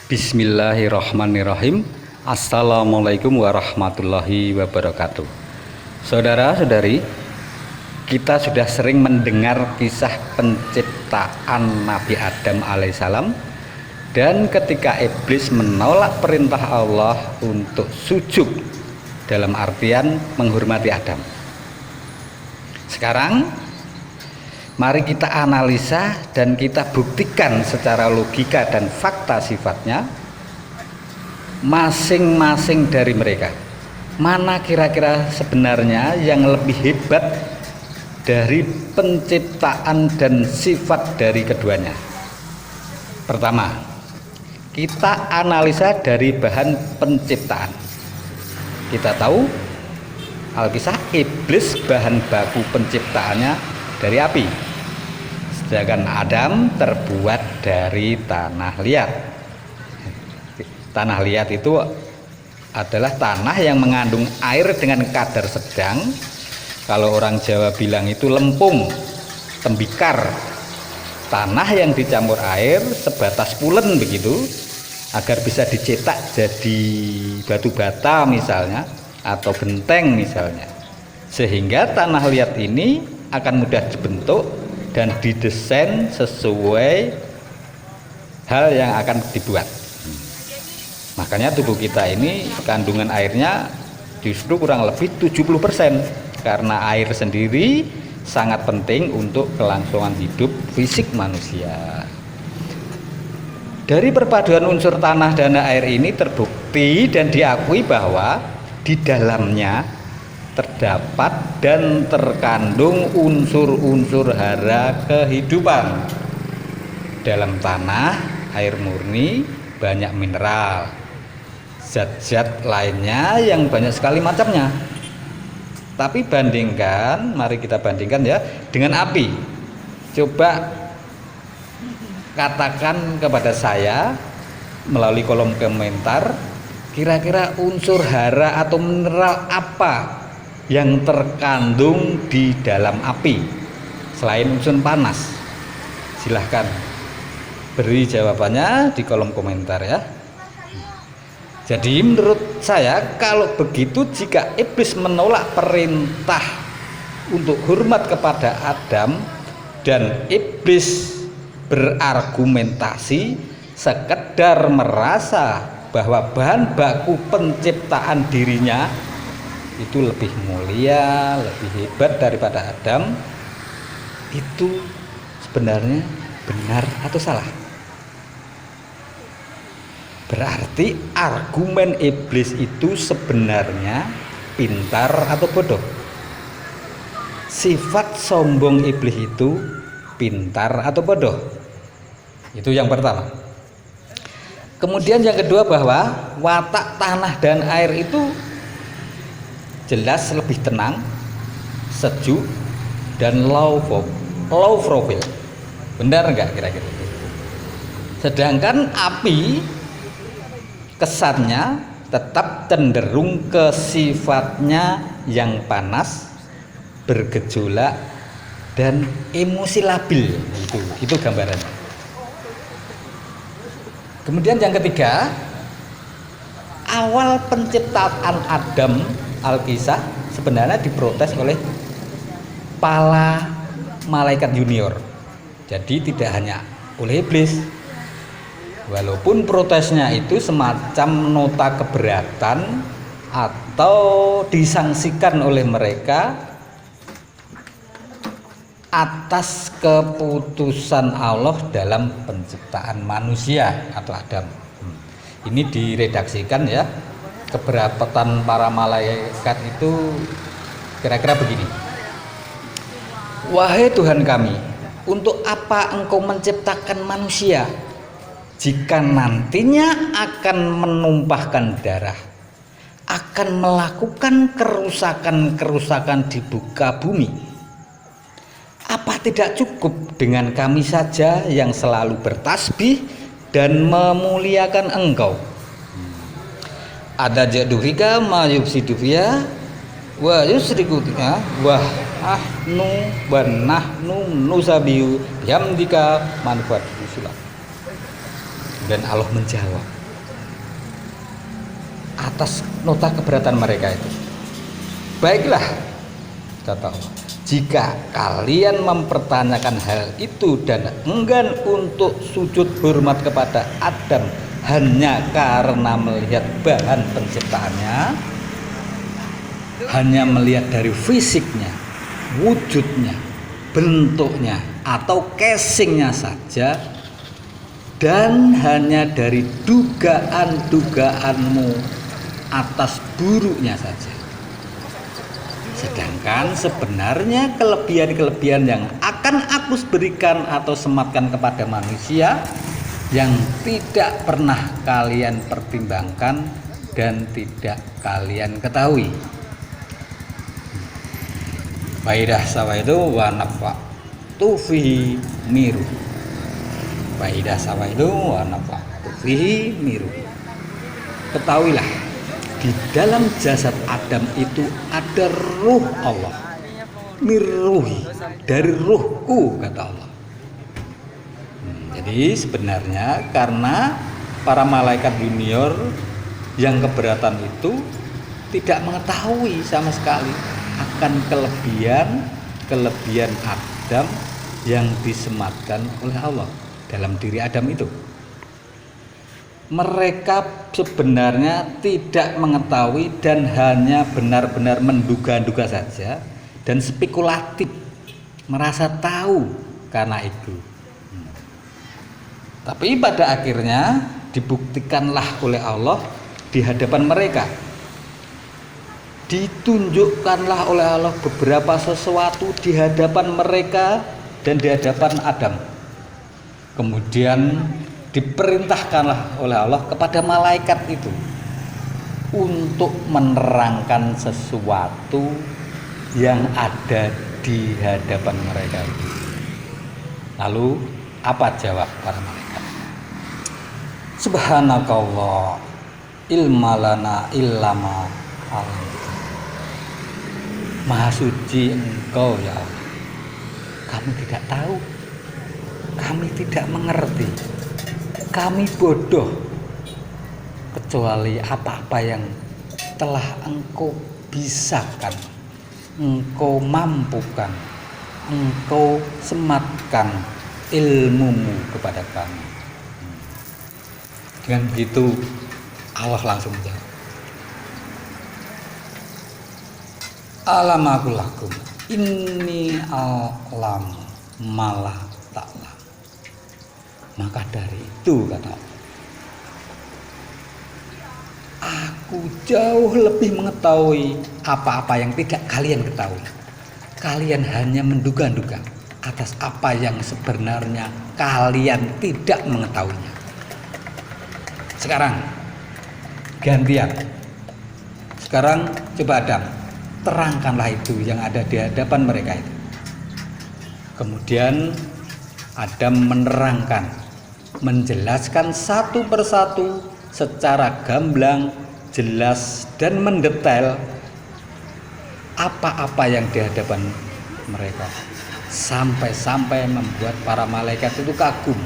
Bismillahirrahmanirrahim. Assalamualaikum warahmatullahi wabarakatuh. Saudara-saudari, kita sudah sering mendengar kisah penciptaan Nabi Adam alaihissalam, dan ketika iblis menolak perintah Allah untuk sujud, dalam artian menghormati Adam. Sekarang mari kita analisa dan kita buktikan secara logika dan fakta sifatnya masing-masing dari mereka. Mana kira-kira sebenarnya yang lebih hebat dari penciptaan dan sifat dari keduanya? Pertama, kita analisa dari bahan penciptaan. Kita tahu Alkisah iblis bahan baku penciptaannya dari api, sedangkan Adam terbuat dari tanah liat. Tanah liat itu adalah tanah yang mengandung air dengan kadar sedang. Kalau orang Jawa bilang itu lempung, tembikar. Tanah yang dicampur air sebatas pulen begitu, agar bisa dicetak jadi batu bata misalnya, atau genteng misalnya. Sehingga tanah liat ini akan mudah dibentuk dan didesain sesuai hal yang akan dibuat. Makanya tubuh kita ini kandungan airnya justru kurang lebih 70%, karena air sendiri sangat penting untuk kelangsungan hidup fisik manusia. Dari perpaduan unsur tanah dan air ini terbukti dan diakui bahwa di dalamnya terdapat dan terkandung unsur-unsur hara kehidupan. Dalam tanah, air murni, banyak mineral, zat-zat lainnya yang banyak sekali macamnya. Tapi mari kita bandingkan ya dengan api. Coba katakan kepada saya melalui kolom komentar, kira-kira unsur hara atau mineral apa yang terkandung di dalam api selain unsur panas? Silahkan beri jawabannya di kolom komentar ya. Jadi menurut saya, kalau begitu, jika iblis menolak perintah untuk hormat kepada Adam dan iblis berargumentasi sekedar merasa bahwa bahan baku penciptaan dirinya itu lebih mulia, lebih hebat daripada Adam, itu sebenarnya benar atau salah? Berarti argumen iblis itu sebenarnya pintar atau bodoh? Sifat sombong iblis itu pintar atau bodoh? Itu yang pertama. Kemudian yang kedua, bahwa watak tanah dan air itu jelas lebih tenang, sejuk, dan low profile. Benar enggak kira-kira? Sedangkan api kesannya tetap cenderung ke sifatnya yang panas, bergejolak, dan emosi labil. Itu gambarannya. Kemudian yang ketiga, awal penciptaan Adam Alkisah sebenarnya diprotes oleh para malaikat junior. Jadi tidak hanya oleh iblis, walaupun protesnya itu semacam nota keberatan atau disangsikan oleh mereka atas keputusan Allah dalam penciptaan manusia atau Adam. Ini diredaksikan ya. Keberatan para malaikat itu kira-kira begini: wahai Tuhan kami, untuk apa engkau menciptakan manusia jika nantinya akan menumpahkan darah, akan melakukan kerusakan-kerusakan di muka bumi? Apa tidak cukup dengan kami saja yang selalu bertasbih dan memuliakan engkau? Ada jadufika ma yufsidufiya wa yusrikutika wa ahnu wa nahnu nusabihu bihamdika manfaat usulah. Dan Allah menjawab, atas nota keberatan mereka itu. Baiklah, kata Allah, jika kalian mempertanyakan hal itu dan enggan untuk sujud hormat kepada Adam hanya karena melihat bahan penciptaannya, hanya melihat dari fisiknya, wujudnya, bentuknya, atau casingnya saja, dan hanya dari dugaan-dugaanmu atas buruknya saja. Sedangkan sebenarnya kelebihan-kelebihan yang akan aku berikan atau sematkan kepada manusia yang tidak pernah kalian pertimbangkan dan tidak kalian ketahui. Faidah sawaidu wa nafa'tu fihi miru. Faidah sawaidu wa nafa'tu fihi miru. Ketahuilah, di dalam jasad Adam itu ada ruh Allah. Mirruhi, dari ruhku, kata Allah. Jadi sebenarnya karena para malaikat junior yang keberatan itu tidak mengetahui sama sekali akan kelebihan Adam yang disematkan oleh Allah dalam diri Adam itu. Mereka sebenarnya tidak mengetahui dan hanya benar-benar menduga-duga saja dan spekulatif, merasa tahu karena itu. Tapi pada akhirnya dibuktikanlah oleh Allah di hadapan mereka. Ditunjukkanlah oleh Allah beberapa sesuatu di hadapan mereka dan di hadapan Adam. Kemudian diperintahkanlah oleh Allah kepada malaikat itu untuk menerangkan sesuatu yang ada di hadapan mereka itu. Lalu apa jawab para malaikat? Subhanakallah, ilma lana illama alam. Maha suci Engkau ya Allah. Kami tidak tahu, kami tidak mengerti, kami bodoh, kecuali apa-apa yang telah Engkau bisakan, Engkau mampukan, Engkau sematkan ilmumu kepada kami. Dengan begitu Allah langsung menjawab, alam aku lakum ini alam malah taklam. Maka dari itu, kata Allah, aku jauh lebih mengetahui apa-apa yang tidak kalian ketahui. Kalian hanya menduga-duga atas apa yang sebenarnya kalian tidak mengetahuinya. Sekarang gantian. Sekarang coba Adam, terangkanlah itu yang ada di hadapan mereka itu. Kemudian Adam menerangkan, menjelaskan satu persatu secara gamblang, jelas dan mendetail apa-apa yang di hadapan mereka, sampai-sampai membuat para malaikat itu kagum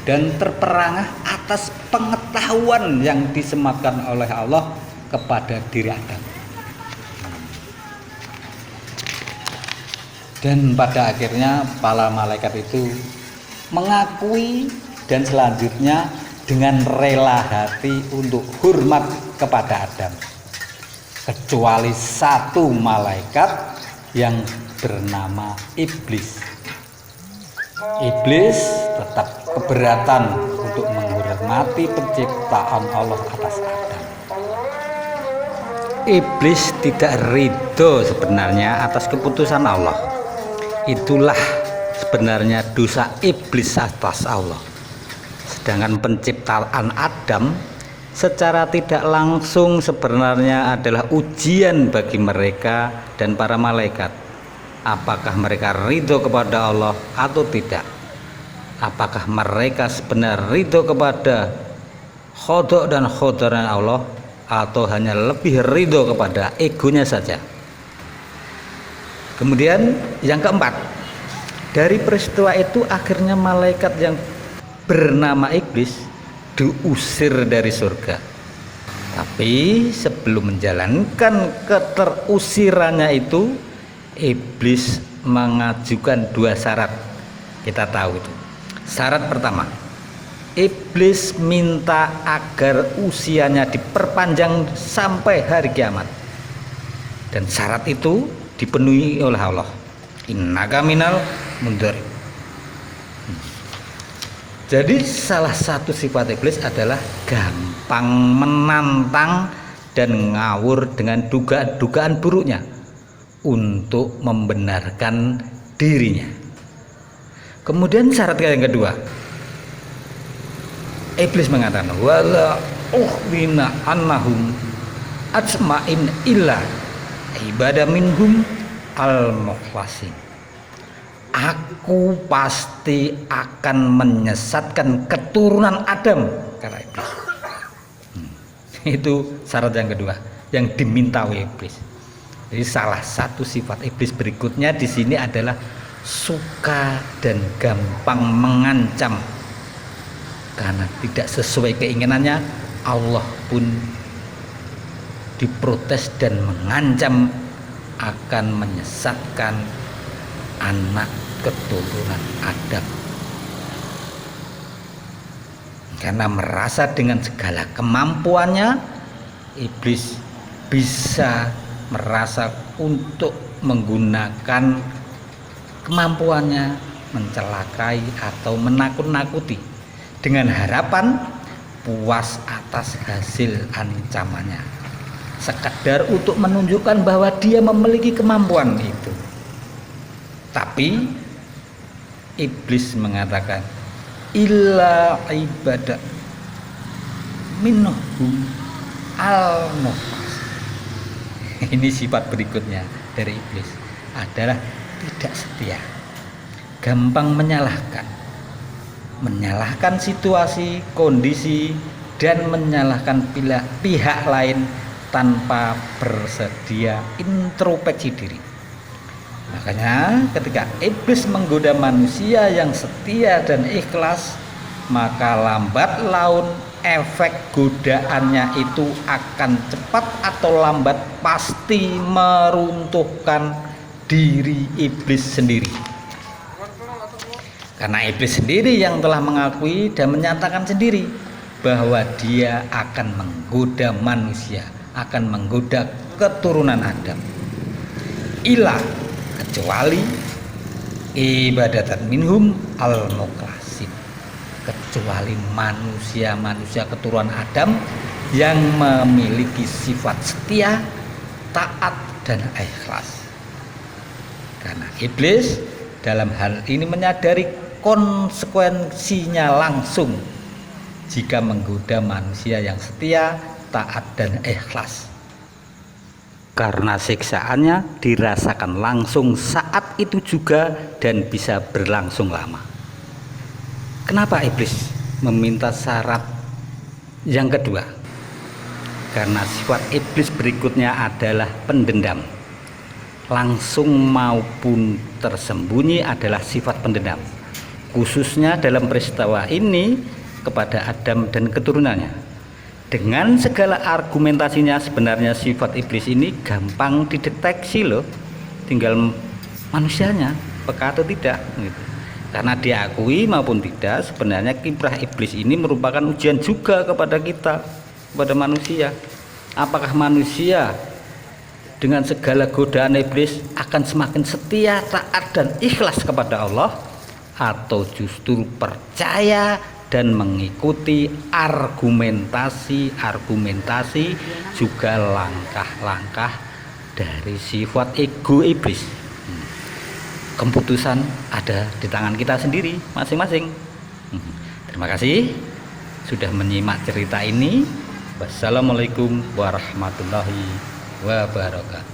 dan terperangah atas pengetahuan yang disematkan oleh Allah kepada diri Adam. Dan pada akhirnya para malaikat itu mengakui dan selanjutnya dengan rela hati untuk hormat kepada Adam, kecuali satu malaikat yang bernama Iblis. Iblis tetap keberatan untuk menghormati penciptaan Allah atas Adam. Iblis tidak ridho sebenarnya atas keputusan Allah. Itulah sebenarnya dosa iblis atas Allah. Sedangkan penciptaan Adam secara tidak langsung sebenarnya adalah ujian bagi mereka dan para malaikat. Apakah mereka ridho kepada Allah atau tidak? Apakah mereka sebenarnya ridho kepada khodok dan khodoran Allah, atau hanya lebih ridho kepada egonya saja? Kemudian yang keempat, dari peristiwa itu akhirnya malaikat yang bernama Iblis diusir dari surga. Tapi sebelum menjalankan keterusirannya itu, iblis mengajukan 2 syarat. Kita tahu itu. Syarat pertama, iblis minta agar usianya diperpanjang sampai hari kiamat. Dan syarat itu dipenuhi oleh Allah. Innaka minal mundzirin. Jadi salah satu sifat iblis adalah gampang menantang dan ngawur dengan dugaan-dugaan buruknya untuk membenarkan dirinya. Kemudian syarat yang kedua, iblis mengatakan wala ukhbina annahum ajma'in illa ibadah minhum al-mukhlasin. Aku pasti akan menyesatkan keturunan Adam, kata iblis. Itu syarat yang kedua yang diminta oleh iblis. Jadi salah satu sifat iblis berikutnya di sini adalah suka dan gampang mengancam. Karena tidak sesuai keinginannya, Allah pun diprotes dan mengancam akan menyesatkan anak keturunan Adam. Karena merasa dengan segala kemampuannya, iblis bisa merasa untuk menggunakan kemampuannya mencelakai atau menakut-nakuti dengan harapan puas atas hasil ancamannya, sekadar untuk menunjukkan bahwa dia memiliki kemampuan itu. Tapi iblis mengatakan illa ibadah minhum al-mukhlasin. Ini sifat berikutnya dari iblis adalah tidak setia, gampang menyalahkan situasi, kondisi, dan menyalahkan pihak lain tanpa bersedia introspeksi diri. Makanya ketika iblis menggoda manusia yang setia dan ikhlas, maka lambat laun efek godaannya itu akan cepat atau lambat pasti meruntuhkan diri iblis sendiri. Karena iblis sendiri yang telah mengakui dan menyatakan sendiri bahwa dia akan menggoda manusia, akan menggoda keturunan Adam. Ilah kecuali ibadatan minhum al-mukhlasin, kecuali manusia keturunan Adam yang memiliki sifat setia, taat, dan ikhlas. Karena iblis dalam hal ini menyadari konsekuensinya langsung jika menggoda manusia yang setia, taat, dan ikhlas. Karena siksaannya dirasakan langsung saat itu juga dan bisa berlangsung lama. Kenapa iblis meminta syarat yang kedua? Karena sifat iblis berikutnya adalah pendendam. Langsung maupun tersembunyi adalah sifat pendendam. Khususnya dalam peristiwa ini kepada Adam dan keturunannya. Dengan segala argumentasinya, sebenarnya sifat iblis ini gampang dideteksi loh, tinggal manusianya peka atau tidak gitu. Karena diakui maupun tidak, sebenarnya kiprah iblis ini merupakan ujian juga kepada kita, kepada manusia. Apakah manusia dengan segala godaan iblis akan semakin setia, taat, dan ikhlas kepada Allah, atau justru percaya dan mengikuti argumentasi juga langkah-langkah dari sifat ego iblis. Keputusan ada di tangan kita sendiri masing-masing. Terima kasih sudah menyimak cerita ini. Wassalamualaikum warahmatullahi wabarakatuh.